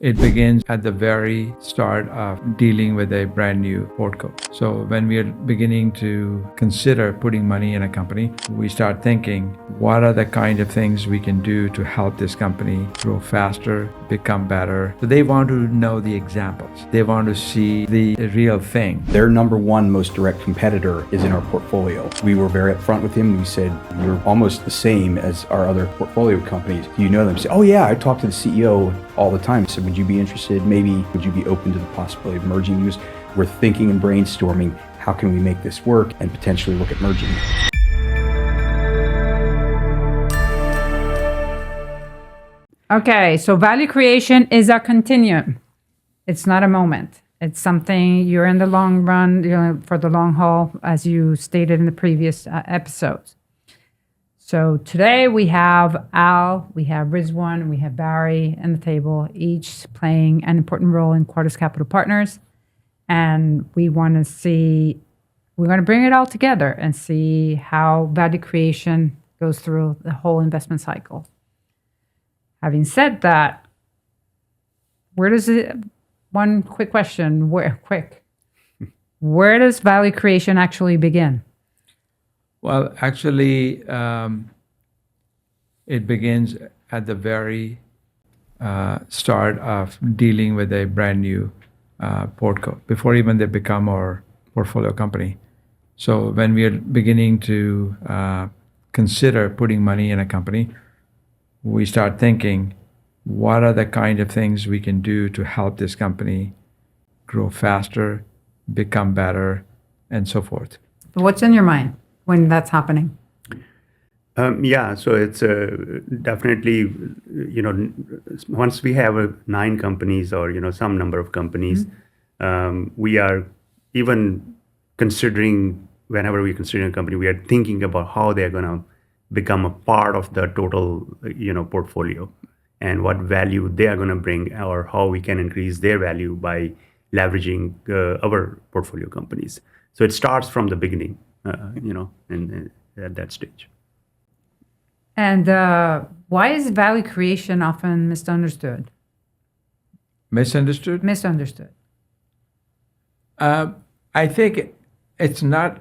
It begins at the very start of dealing with a brand new portco. So when we are beginning to consider putting money in a company, we start thinking, what are the kind of things we can do to help this company grow faster, become better? So they want to know the examples. They want to see the real thing. Their number one most direct competitor is in our portfolio. We were very upfront with him. We said, you're almost the same as our other portfolio companies. You know them. Say, oh yeah, I talk to the CEO all the time. So would you be interested? Maybe would you be open to the possibility of merging these? We're thinking and brainstorming, how can we make this work and potentially look at merging. Okay, so value creation is a continuum. It's not a moment. It's something you're in the long run, for the long haul, as you stated in the previous episodes. So today we have Al, we have Rizwan, we have Barry on the table, each playing an important role in Quartus Capital Partners. And we want to bring it all together and see how value creation goes through the whole investment cycle. Having said that, one quick question, where does value creation actually begin? Well, actually, it begins at the very start of dealing with a brand new portco, before even they become our portfolio company. So when we are beginning to consider putting money in a company, we start thinking, what are the kind of things we can do to help this company grow faster, become better, and so forth. What's in your mind when that's happening? So it's definitely, once we have 9 companies or, some number of companies, we are even considering, whenever we're considering a company, we are thinking about how they're going to become a part of the total, portfolio and what value they are going to bring or how we can increase their value by leveraging our portfolio companies. So it starts from the beginning, and at that stage. And why is value creation often misunderstood? Misunderstood? Misunderstood. I think it's not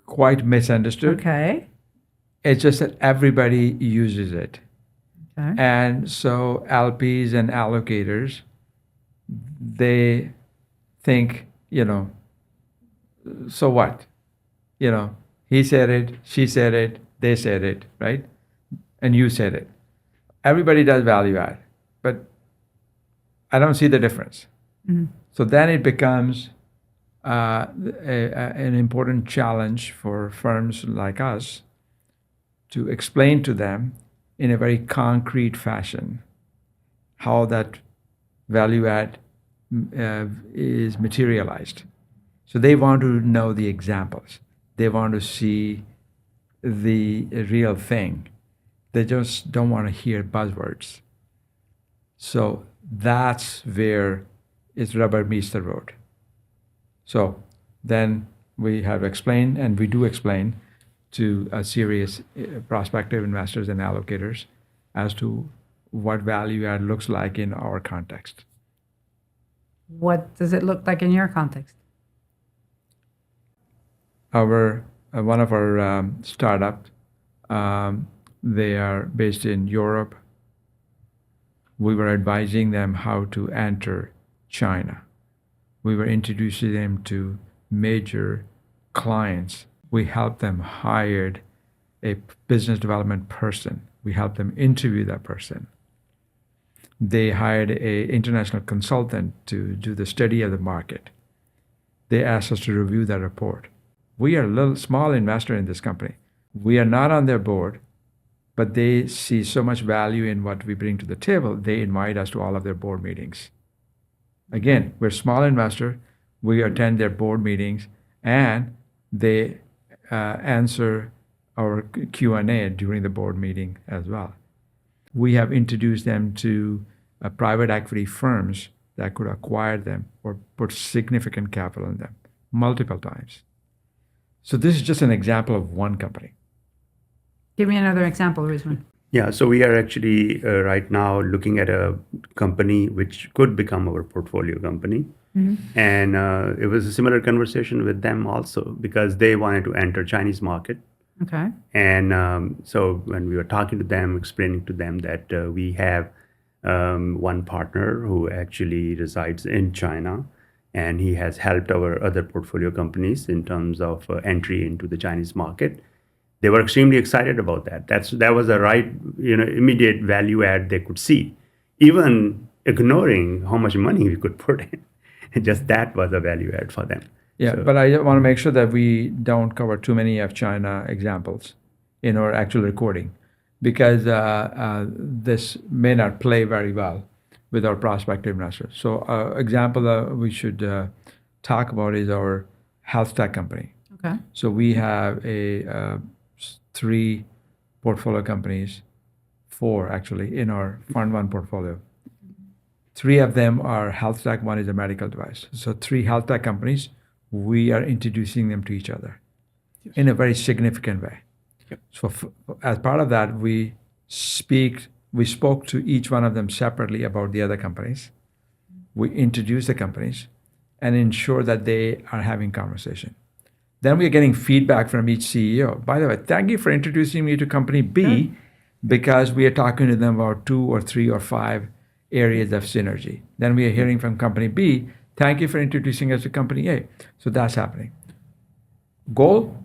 quite misunderstood. Okay. It's just that everybody uses it. Okay. And so LPs and allocators, they think, so what? He said it, she said it, they said it, right? And you said it. Everybody does value add, but I don't see the difference. Mm-hmm. So then it becomes an important challenge for firms like us to explain to them in a very concrete fashion how that value add is materialized. So they want to know the examples. They want to see the real thing. They just don't want to hear buzzwords. So that's where it's rubber meets the road. So then we have explained, and we do explain to a serious prospective investors and allocators as to what value add looks like in our context. What does it look like in your context? One of our startups, they are based in Europe. We were advising them how to enter China. We were introducing them to major clients. We helped them hire a business development person. We helped them interview that person. They hired an international consultant to do the study of the market. They asked us to review that report. We are a little small investor in this company. We are not on their board, but they see so much value in what we bring to the table, they invite us to all of their board meetings. Again, we're a small investor. We attend their board meetings, and they answer our Q&A during the board meeting as well. We have introduced them to private equity firms that could acquire them or put significant capital in them multiple times. So this is just an example of one company. Give me another example, Rizwan. Yeah, so we are actually right now looking at a company which could become our portfolio company. And it was a similar conversation with them also because they wanted to enter Chinese market. Okay. And so when we were talking to them, explaining to them that we have one partner who actually resides in China, and he has helped our other portfolio companies in terms of entry into the Chinese market. They were extremely excited about that. That was a right, immediate value add they could see, even ignoring how much money we could put in. Just that was a value add for them. Yeah, So- but I want to make sure that we don't cover too many of China examples in our actual recording, because this may not play very well with our prospective investors. So, example we should talk about is our health tech company. Okay. So we have a 3 portfolio companies, 4 actually, in our Fund 1 portfolio. 3 of them are health tech, 1 is a medical device. So 3 health tech companies, we are introducing them to each other in a very significant way. Yep. So as part of that, we spoke to each one of them separately about the other companies. We introduce the companies and ensure that they are having conversation. Then we are getting feedback from each CEO. By the way, thank you for introducing me to company B, because we are talking to them about 2 or 3 or 5 areas of synergy. Then we are hearing from company B, thank you for introducing us to company A. So that's happening. Goal,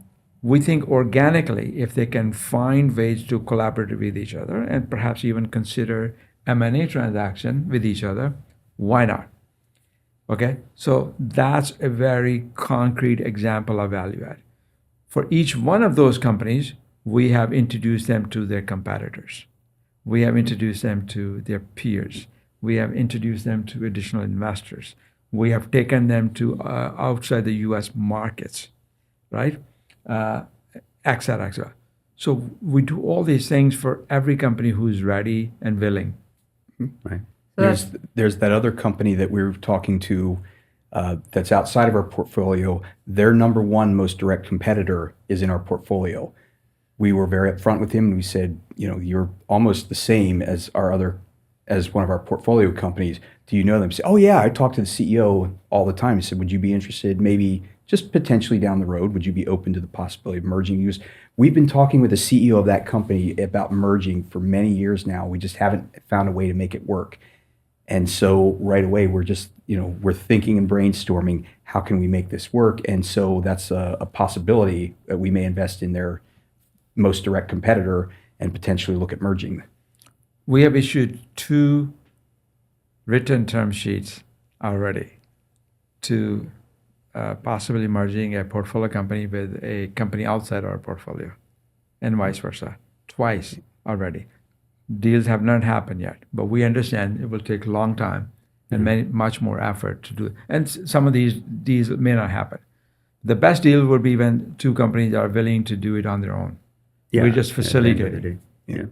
we think organically, if they can find ways to collaborate with each other and perhaps even consider M&A transaction with each other, why not? Okay, so that's a very concrete example of value add. For each one of those companies, we have introduced them to their competitors. We have introduced them to their peers. We have introduced them to additional investors. We have taken them to outside the U.S. markets, right? Et cetera, et cetera. So we do all these things for every company who's ready and willing. Right. There's that other company that we were talking to that's outside of our portfolio. Their number 1 most direct competitor is in our portfolio. We were very upfront with him and we said, you're almost the same as one of our portfolio companies. Do you know them? He said, oh yeah, I talk to the CEO all the time. He said, would you be interested maybe just potentially down the road? Would you be open to the possibility of merging? We've been talking with the CEO of that company about merging for many years now. We just haven't found a way to make it work. And so right away, we're just, we're thinking and brainstorming, how can we make this work? And so that's a possibility that we may invest in their most direct competitor and potentially look at merging. We have issued 2 written term sheets already to possibly merging a portfolio company with a company outside our portfolio and vice versa, twice already. Deals have not happened yet, but we understand it will take a long time and much more effort to do it. And some of these may not happen. The best deal would be when 2 companies are willing to do it on their own. Yeah, We just at the end facilitate of the it. day. Yeah.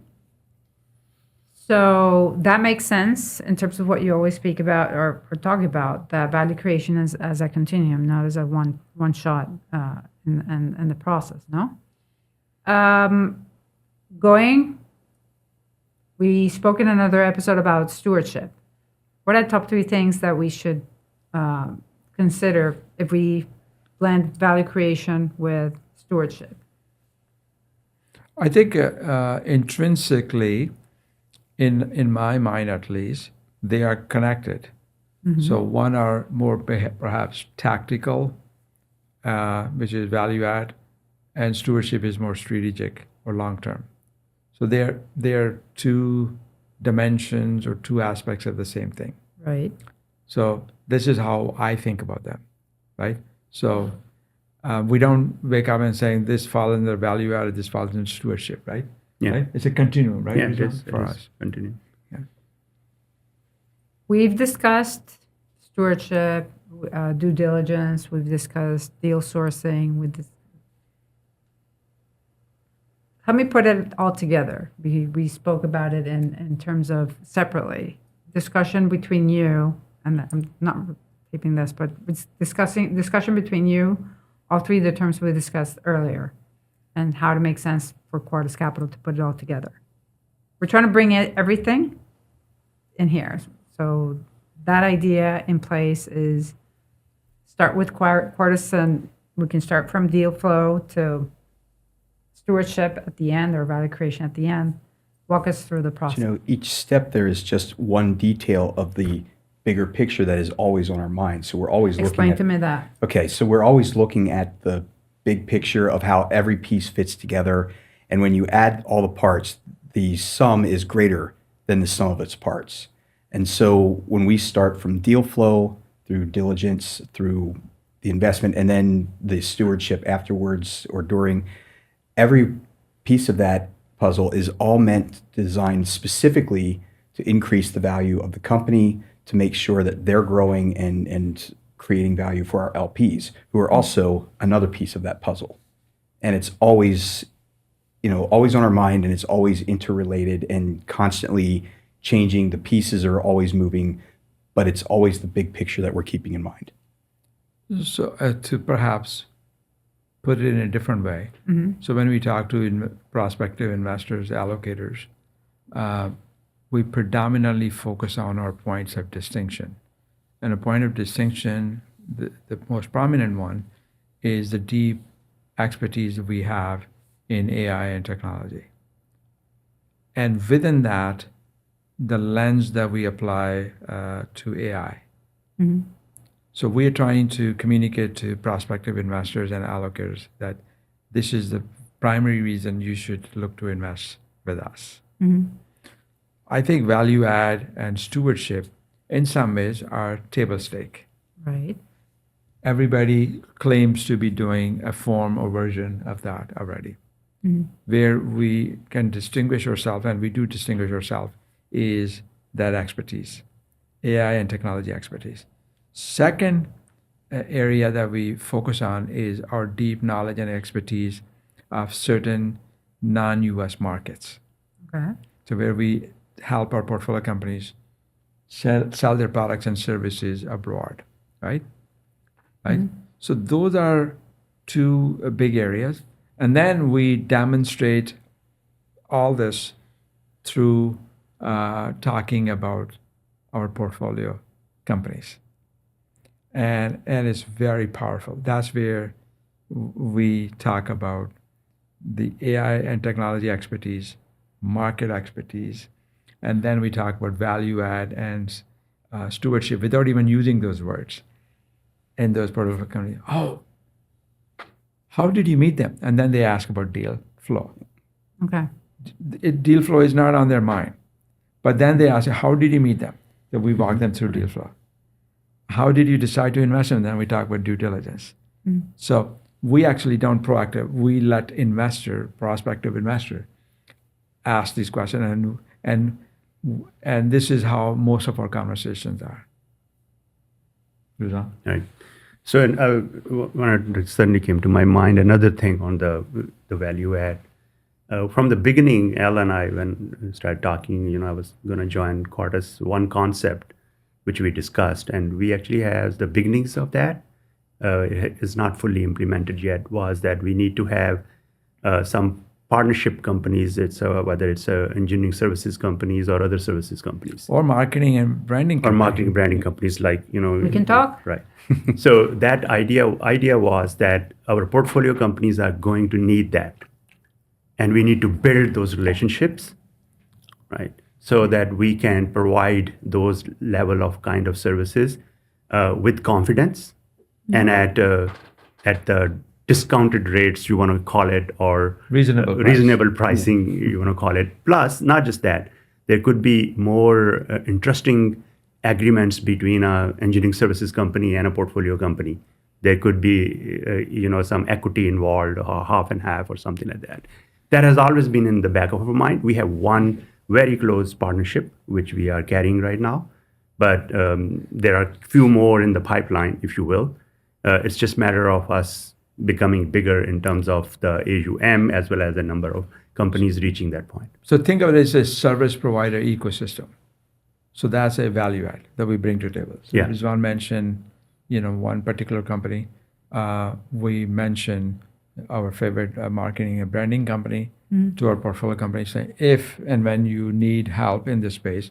So that makes sense in terms of what you always speak about or talk about, that value creation as a continuum, not as a one shot in the process, no? We spoke in another episode about stewardship. What are the top 3 things that we should consider if we blend value creation with stewardship? I think intrinsically, in my mind at least, they are connected. So one are more perhaps tactical, which is value add, and stewardship is more strategic or long term. So they're 2 dimensions or 2 aspects of the same thing. Right. So this is how I think about them, right? So we don't wake up and saying this falls under value add, this falls into stewardship, right? Yeah. Right? It's a continuum, right? Yeah, Rizwan, it is. for It is. us. Continue. We've discussed stewardship, due diligence. We've discussed deal sourcing. Let me put it all together. We spoke about it in terms of separately. Discussion between you, and I'm not keeping this, but it's discussion between you, all 3 of the terms we discussed earlier, and how to make sense for Quartus Capital to put it all together. We're trying to bring everything in here. So that idea in place is start with Quartus, and we can start from deal flow to stewardship at the end, or value creation at the end. Walk us through the process. Each step there is just one detail of the bigger picture that is always on our mind. So we're always Explain to me that. Okay, so we're always looking at the big picture of how every piece fits together. And when you add all the parts, the sum is greater than the sum of its parts. And so when we start from deal flow through diligence, through the investment, and then the stewardship afterwards or during, every piece of that puzzle is all meant, designed specifically to increase the value of the company, to make sure that they're growing and creating value for our LPs, who are also another piece of that puzzle. And it's always, always on our mind, and it's always interrelated and constantly changing. The pieces are always moving, but it's always the big picture that we're keeping in mind. So to perhaps put it in a different way. So when we talk to prospective investors, allocators, we predominantly focus on our points of distinction. And a point of distinction, the most prominent one, is the deep expertise we have in AI and technology. And within that, the lens that we apply to AI. So we are trying to communicate to prospective investors and allocators that this is the primary reason you should look to invest with us. I think value add and stewardship in some ways are table stake. Right. Everybody claims to be doing a form or version of that already. Where we can distinguish ourselves, and we do distinguish ourselves, is that expertise, AI and technology expertise. Second area that we focus on is our deep knowledge and expertise of certain non-US markets. Okay. So where we help our portfolio companies sell their products and services abroad, right? So those are two big areas. And then we demonstrate all this through talking about our portfolio companies. And it's very powerful. That's where we talk about the AI and technology expertise, market expertise, and then we talk about value add and stewardship without even using those words in those portfolio companies. Oh, how did you meet them? And then they ask about deal flow. Okay. Deal flow is not on their mind. But then they ask, how did you meet them? So we walk them through deal flow. How did you decide to invest in them? Then we talk about due diligence. So we actually don't proactive. We let prospective investor, ask these questions, and this is how most of our conversations are. Rizwan? Right. So when it suddenly came to my mind, another thing on the value add. From the beginning, Al and I, when we started talking, I was going to join Quartus. One concept which we discussed, and we actually have the beginnings of that. It is not fully implemented yet. Was that we need to have some partnership companies. It's whether it's engineering services companies or other services companies, or marketing and branding companies. Or marketing and branding companies, like We can talk. Right. So that idea was that our portfolio companies are going to need that. And we need to build those relationships, right? So that we can provide those level of kind of services with confidence and at the discounted rates, you want to call it, or reasonable pricing, you want to call it. Plus, not just that, there could be more interesting agreements between an engineering services company and a portfolio company. There could be, some equity involved, or half and half, or something like that. That has always been in the back of our mind. We have one very close partnership, which we are carrying right now, but there are a few more in the pipeline, if you will. It's just a matter of us becoming bigger in terms of the AUM as well as the number of companies reaching that point. So think of it as a service provider ecosystem. So that's a value add that we bring to the table. So Rizwan mentioned, one particular company. We mentioned our favorite marketing and branding company. to our portfolio companies saying, if and when you need help in this space,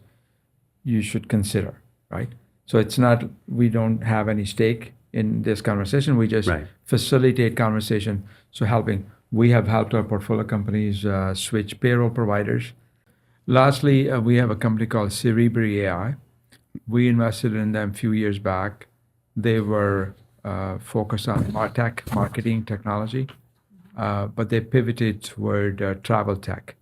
you should consider, right? So it's not, we don't have any stake in this conversation. We just Right. facilitate conversation. So helping, we have helped our portfolio companies switch payroll providers. Lastly, we have a company called Cerebri AI. We invested in them a few years back. They were focused on MarTech, marketing technology, but they pivoted toward travel tech.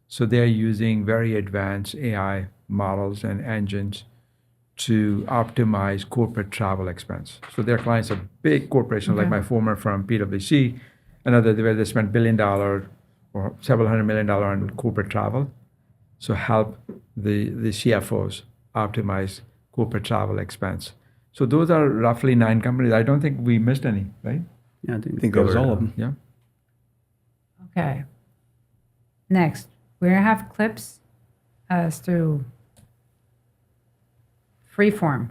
So they're using very advanced AI models and engines to optimize corporate travel expense. So their clients are big corporations, like my former firm, PwC, another where they spent $1 billion or several $100 million on corporate travel. So help the CFOs optimize corporate travel expense. So those are roughly 9 companies. I don't think we missed any, right? Yeah, I I think that was covered, all of them. Yeah. Okay. Next, we're gonna have clips as to freeform.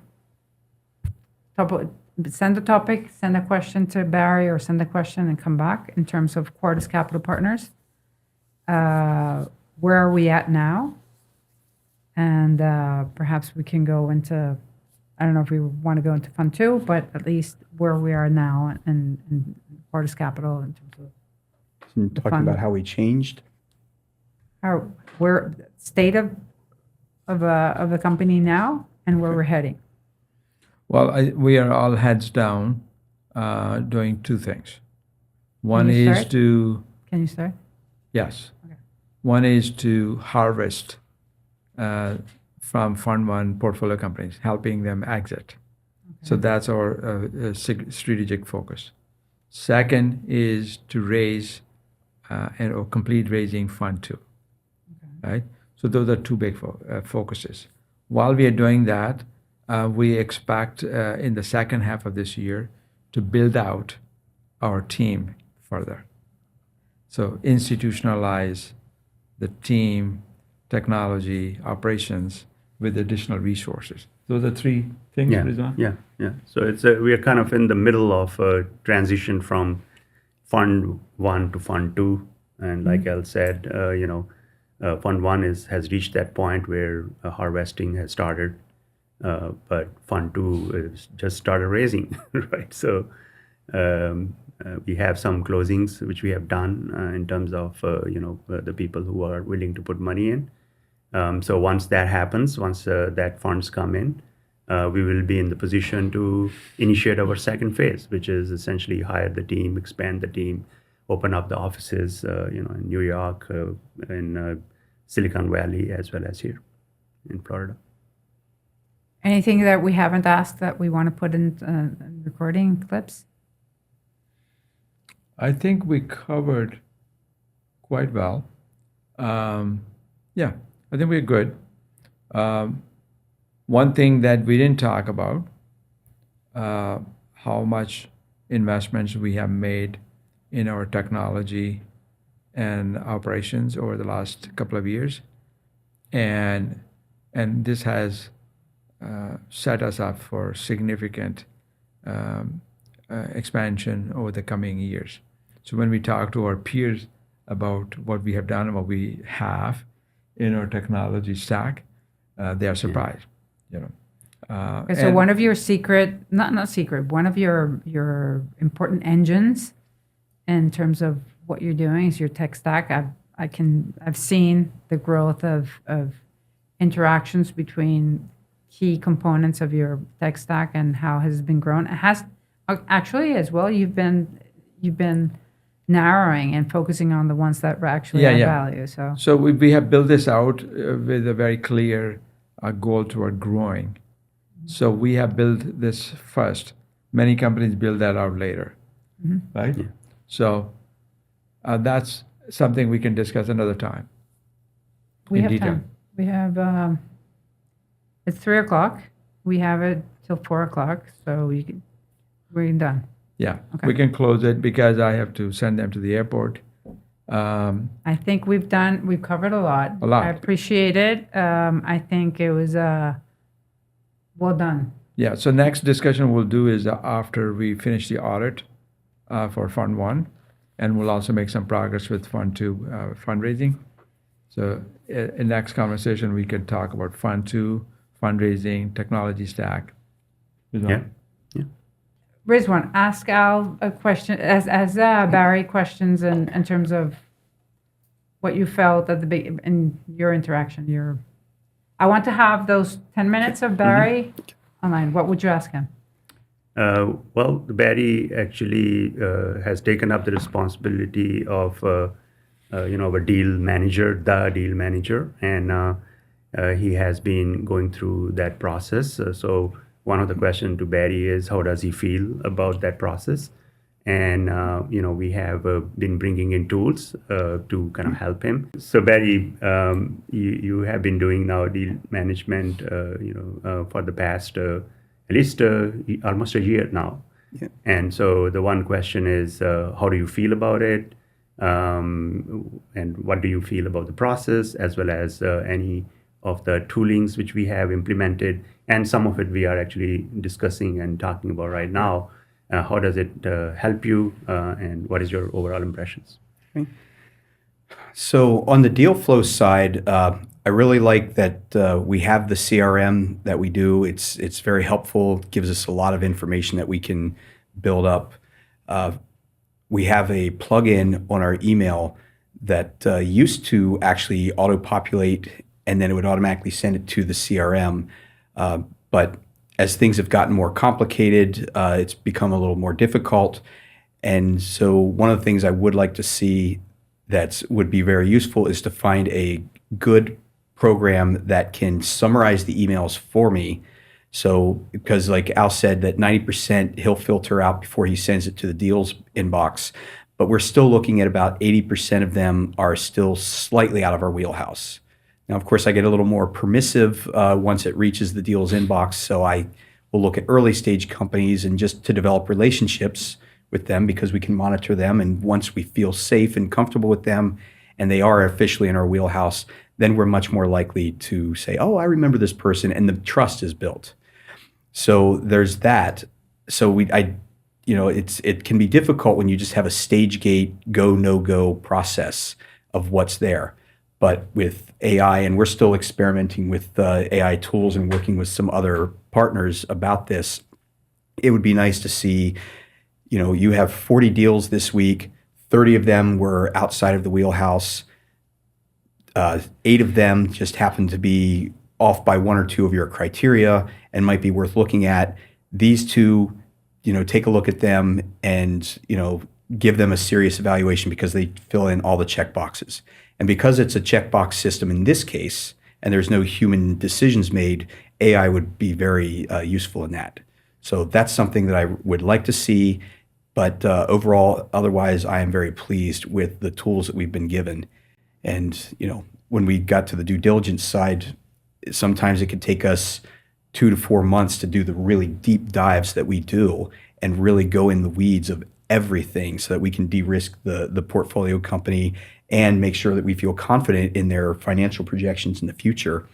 Send a topic, send a question to Barry, or send a question and come back in terms of Quartus Capital Partners. Where are we at now? And perhaps we can go into, I don't know if we want to go into Fund 2, but at least where we are now in Quartus Capital in terms of And talking fund. about how we changed. how, where, state of the company now and where we're heading. Well, we are all heads down doing 2 things. One you is start? to, Can you start? yes. Okay. One is to harvest from Fund 1 portfolio companies, helping them exit. So that's our strategic focus. Second is to raise or complete raising Fund 2, right? So those are 2 big focuses. While we are doing that, we expect in the second half of this year to build out our team further. So institutionalize the team, technology, operations with additional resources. Those are 3 things, Yeah, Rizwan? yeah. So it's we are kind of in the middle of a transition from Fund 1 to Fund 2, and like Al said, Fund 1 has reached that point where harvesting has started, but Fund 2 is just started raising, right? So we have some closings which we have done in terms of the people who are willing to put money in. So once that happens, once that funds come in, we will be in the position to initiate our second phase, which is essentially hire the team, expand the team, open up the offices, in New York, in Silicon Valley, as well as here in Florida. Anything that we haven't asked that we want to put in recording clips? I think we covered quite well. Yeah, I think we're good. One thing that we didn't talk about, how much investments we have made in our technology and operations over the last couple of years. And this has set us up for significant expansion over the coming years. So when we talk to our peers about what we have done and what we have in our technology stack, they are surprised. Okay, so one of your one of your important engines in terms of what you're doing is your tech stack. I've seen the growth of interactions between key components of your tech stack and how it has been grown. It has actually as well. You've been narrowing and focusing on the ones that actually add value. So we have built this out with a very clear goal toward growing. So we have built this first. Many companies build that out later, right? Yeah. So that's something we can discuss another time. We in have detail. time. We have it's 3:00. We have it till 4:00, so we're done. Yeah, Okay. we can close it because I have to send them to the airport. I think we've covered a lot. A lot. I appreciate it. I think it was well done. Yeah, so next discussion we'll do is after we finish the audit for Fund 1. and we'll also make some progress with Fund 2 fundraising. So in next conversation, we could talk about Fund 2, fundraising, technology stack. Yeah. Rizwan, ask Al a question, as Barry questions in terms of what you felt at in your interaction. I want to have those 10 minutes of Barry online. What would you ask him? Well, Barry actually has taken up the responsibility of, a deal manager, and he has been going through that process. So one of the questions to Barry is, how does he feel about that process? And, we have been bringing in tools to kind of help him. So Barry, you have been doing now deal management, for the past at least almost a year now. Yeah. And so the one question is, how do you feel about it? And what do you feel about the process, as well as any of the toolings which we have implemented? And some of it we are actually discussing and talking about right now. How does it help you? And what is your overall impressions? Okay. So on the deal flow side, I really like that we have the CRM that we do. It's very helpful, gives us a lot of information that we can build up. We have a plugin on our email that used to actually auto-populate, and then it would automatically send it to the CRM. But as things have gotten more complicated, it's become a little more difficult. And so one of the things I would like to see that would be very useful is to find a good program that can summarize the emails for me. So, because like Al said, that 90% he'll filter out before he sends it to the deals inbox, but we're still looking at about 80% of them are still slightly out of our wheelhouse. Now, of course, I get a little more permissive once it reaches the deals inbox. So I will look at early stage companies and just to develop relationships with them, because we can monitor them. And once we feel safe and comfortable with them and they are officially in our wheelhouse, then we're much more likely to say, oh, I remember this person, and the trust is built. So there's that. So it can be difficult when you just have a stage gate, go, no go process of what's there. But with AI, and we're still experimenting with AI tools and working with some other partners about this, it would be nice to see, you have 40 deals this week, 30 of them were outside of the wheelhouse. 8 of them just happen to be off by 1 or 2 of your criteria and might be worth looking at. These 2, take a look at them and, give them a serious evaluation because they fill in all the check boxes. And because it's a checkbox system in this case, and there's no human decisions made, AI would be very useful in that. So that's something that I would like to see. But overall, otherwise, I am very pleased with the tools that we've been given. And, when we got to the due diligence side, sometimes it could take us 2 to 4 months to do the really deep dives that we do and really go in the weeds of everything so that we can de-risk the portfolio company and make sure that we feel confident in their financial projections in the future.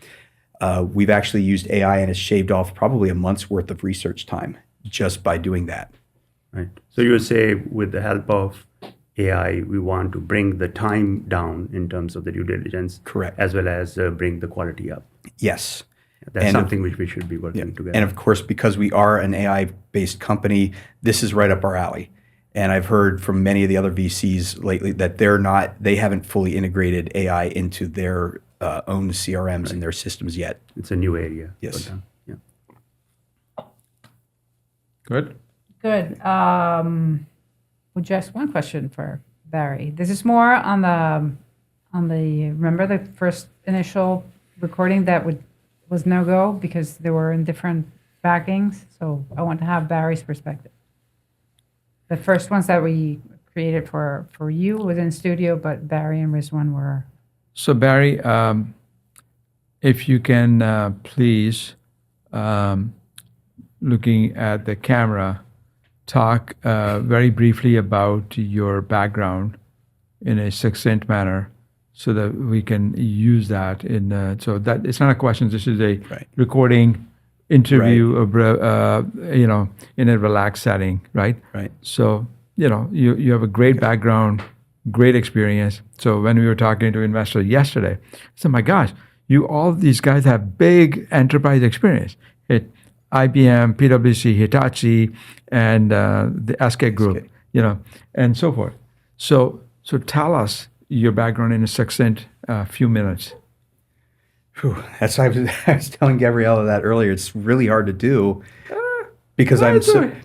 We've actually used AI, and it's shaved off probably a month's worth of research time just by doing that. Right. So you would say with the help of AI, we want to bring the time down in terms of the due diligence. Correct. As well as bring the quality up. Yes. That's something which we should be working together. And of course, because we are an AI-based company, this is right up our alley. And I've heard from many of the other VCs lately that they haven't fully integrated AI into their own CRMs and their systems yet. It's a new area. Yes. Yeah. Good. Good. Would you ask one question for Barry? This is more on the remember the first initial recording that was no go because they were in different backings. So I want to have Barry's perspective. The first ones that we created for you was in studio, but Barry and Rizwan were. So Barry, if you can please, looking at the camera, talk very briefly about your background in a succinct manner so that we can use that so that it's not a question, this is a recording interview, in a relaxed setting, right? Right. So you have a great background, great experience. So when we were talking to investors yesterday, I said, my gosh, all these guys have big enterprise experience. IBM, PwC, Hitachi, and the SK Group, and so forth. So tell us your background in a succinct few minutes. Whew, that's why I was telling Gabriella that earlier. It's really hard to do because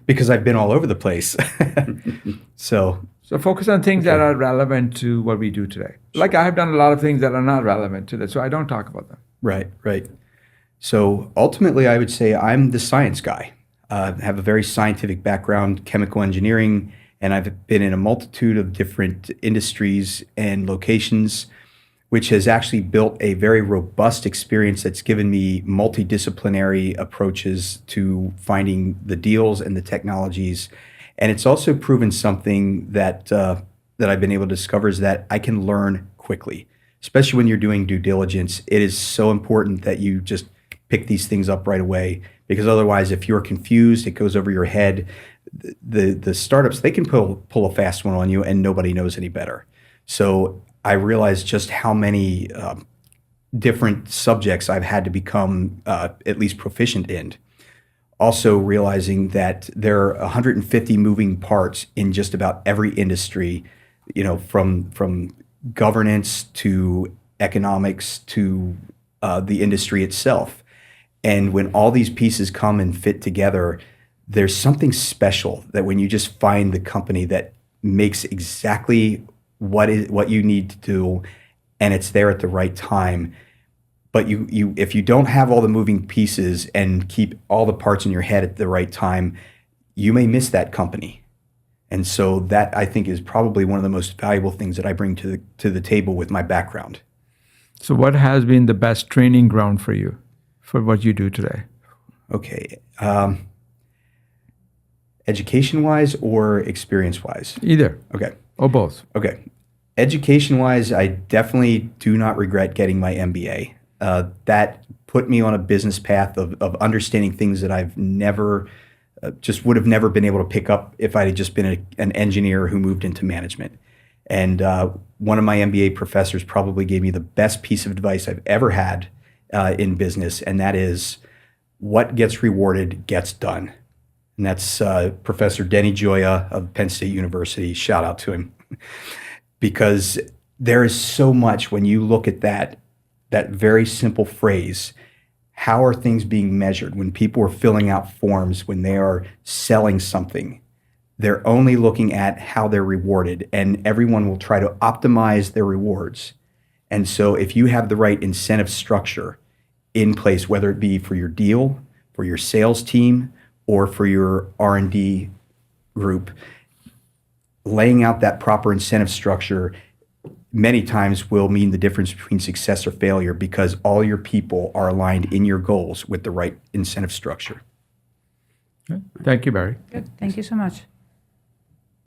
because I've been all over the place. So focus on things that are relevant to what we do today. Like I have done a lot of things that are not relevant to that, so I don't talk about them. Right. So ultimately, I would say I'm the science guy. I have a very scientific background, chemical engineering, and I've been in a multitude of different industries and locations, which has actually built a very robust experience that's given me multidisciplinary approaches to finding the deals and the technologies. And it's also proven something that I've been able to discover is that I can learn quickly, especially when you're doing due diligence. It is so important that you just pick these things up right away, because otherwise, if you're confused, it goes over your head. The startups, they can pull a fast one on you, and nobody knows any better. So I realized just how many different subjects I've had to become at least proficient in. Also realizing that there are 150 moving parts in just about every industry, from governance to economics to the industry itself. And when all these pieces come and fit together, there's something special that when you just find the company that makes exactly what you need to do, and it's there at the right time. But if you don't have all the moving pieces and keep all the parts in your head at the right time, you may miss that company. And so that, I think, is probably one of the most valuable things that I bring to the table with my background. So what has been the best training ground for you for what you do today? Okay. Education-wise or experience-wise? Either. Okay. Or both. Okay. Education-wise, I definitely do not regret getting my MBA. That put me on a business path of understanding things that I've never, just would have never been able to pick up if I had just been an engineer who moved into management. And one of my MBA professors probably gave me the best piece of advice I've ever had in business, and that is, what gets rewarded gets done. And that's Professor Denny Gioia of Penn State University. Shout out to him. Because there is so much when you look at that very simple phrase. How are things being measured? When people are filling out forms, when they are selling something, they're only looking at how they're rewarded, and everyone will try to optimize their rewards. And so if you have the right incentive structure in place, whether it be for your deal, for your sales team, or for your R&D group, laying out that proper incentive structure many times will mean the difference between success or failure, because all your people are aligned in your goals with the right incentive structure. Thank you, Barry. Good. Thank you so much.